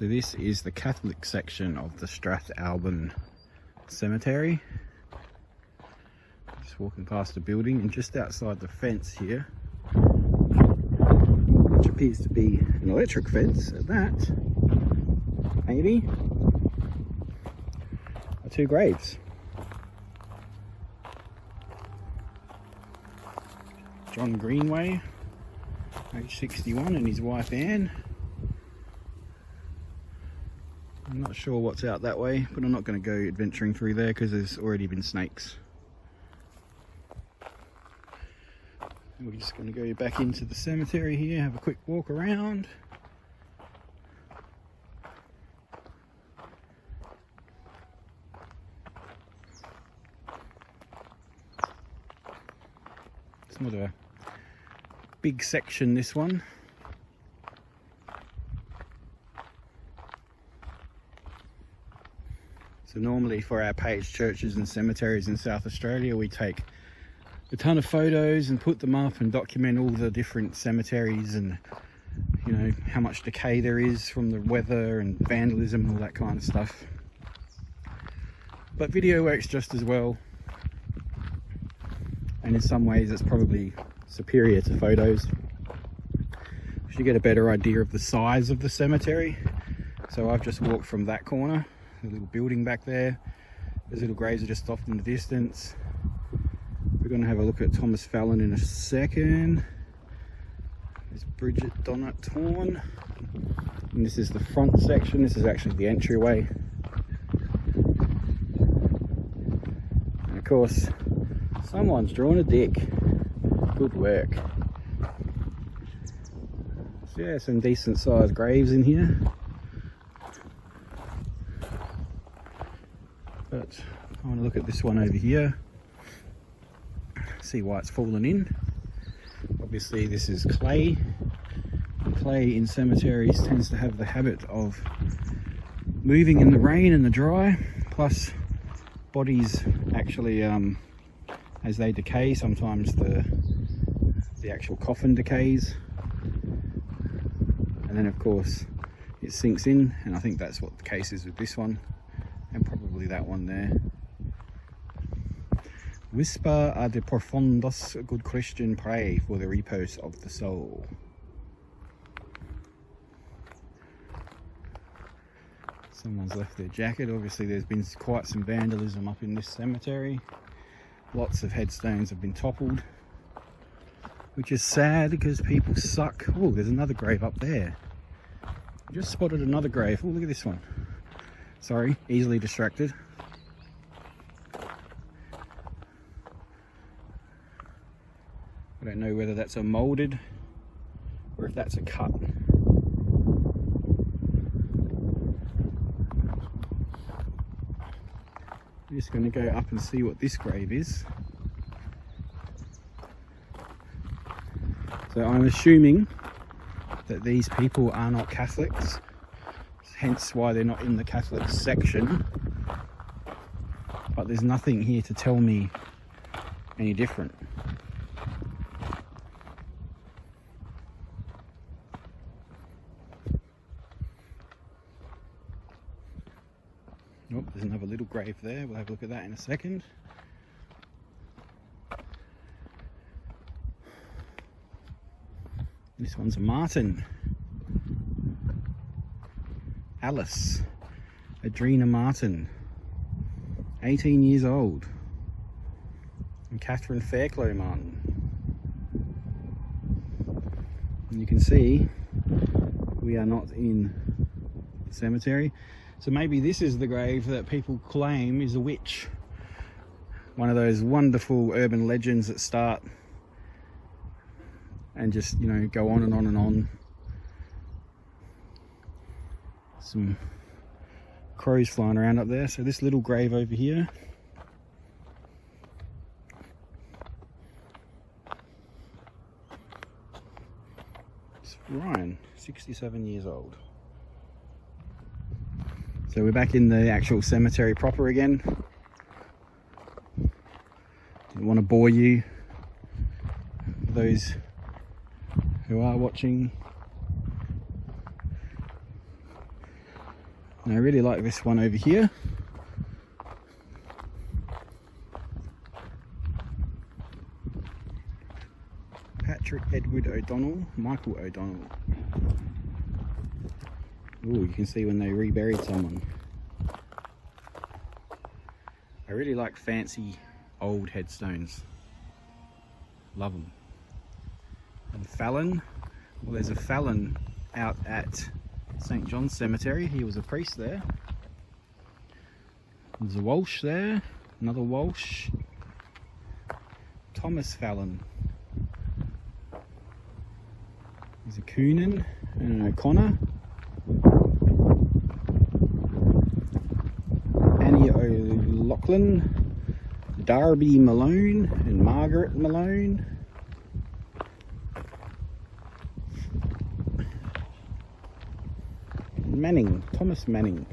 So this is the Catholic section of the Strathalbyn Cemetery. Just walking past a building, and just outside the fence here, which appears to be an electric fence at that, maybe, are two graves. John Greenway, age 61, and his wife Anne. I'm not sure what's out that way, but I'm not going to go adventuring through there because there's already been snakes. We're just going to go back into the cemetery here, have a quick walk around. It's not a big section, this one. So normally for our page churches and cemeteries in South Australia, we take a ton of photos and put them up and document all the different cemeteries and, you know, how much decay there is from the weather and vandalism and all that kind of stuff. But video works just as well, and in some ways it's probably superior to photos, because you get a better idea of the size of the cemetery. So I've just walked from that corner, a little building back there. Those little graves are just off in the distance. We're going to have a look at Thomas Fallon in a second. There's Bridget Donat Torn. And this is the front section. This is actually the entryway. And of course, someone's drawn a dick. Good work. So yeah, some decent sized graves in here. But I want to look at this one over here, see why it's fallen in. Obviously this is clay. Clay in cemeteries tends to have the habit of moving in the rain and the dry, plus bodies actually, as they decay, sometimes the actual coffin decays, and then of course it sinks in, and I think that's what the case is with this one. And probably that one there. Whisper a de profundus, good Christian, pray for the repose of the soul. Someone's left their jacket. Obviously there's been quite some vandalism up in this cemetery. Lots of headstones have been toppled, which is sad because people suck. Oh, there's another grave up there. I just spotted another grave. Oh, look at this one. Sorry, easily distracted. I don't know whether that's a moulded or if that's a cut. I'm just going to go up and see what this grave is. So I'm assuming that these people are not Catholics, hence why they're not in the Catholic section, but there's nothing here to tell me any different. Oh, there's another little grave there. We'll have a look at that in a second. This one's a Martin. Alice Adrena Martin, 18 years old, and Catherine Fairclough Martin. And you can see we are not in the cemetery, so maybe this is the grave that people claim is a witch. One of those wonderful urban legends that start and just, you know, go on and on and on. Some crows flying around up there. So this little grave over here, it's Ryan, 67 years old. So we're back in the actual cemetery proper again. Didn't want to bore you, those who are watching. And I really like this one over here. Patrick Edward O'Donnell, Michael O'Donnell. Ooh, you can see when they reburied someone. I really like fancy old headstones. Love them. And Fallon, well, there's a Fallon out at St. John's Cemetery. He was a priest there. There's a Walsh there, another Walsh. Thomas Fallon. There's a Coonan and an O'Connor. Annie O'Loughlin, Darby Malone and Margaret Malone. Manning, Thomas Manning.